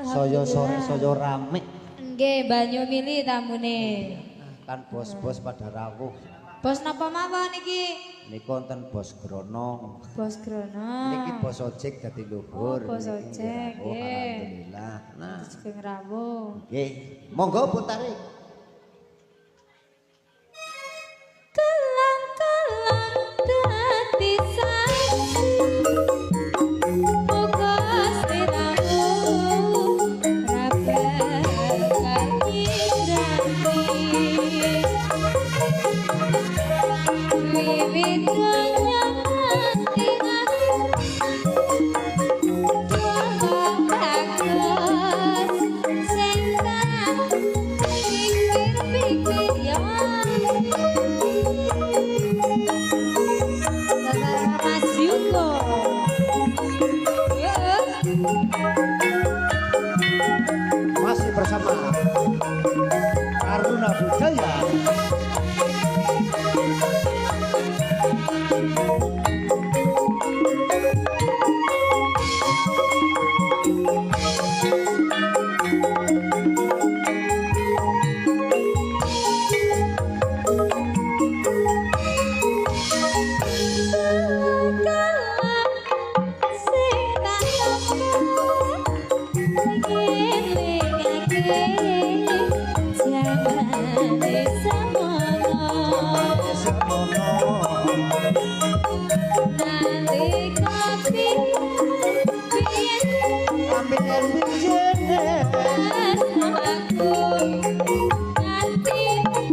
Saya sore saya rame. Nggih, banyu milih tamune. Kan bos-bos pada rawuh. Bos napa mawon iki? Niku wonten bos Grono. Bos Grono. Niki bos ojek dadi luhur. Oh, bos ojek, Oh, nggih. alhamdulillah. Nah, Sugeng rawuh. nggih. Monggo pun tarik. Kelang-kelang dadi saksi. Muga sliramu rabakan nyirami. Wiwit donya nganti akhir. Wong bagus sing tak pikir-pikir ya. Mas Yuko. Masih bersama Aruna Budaya.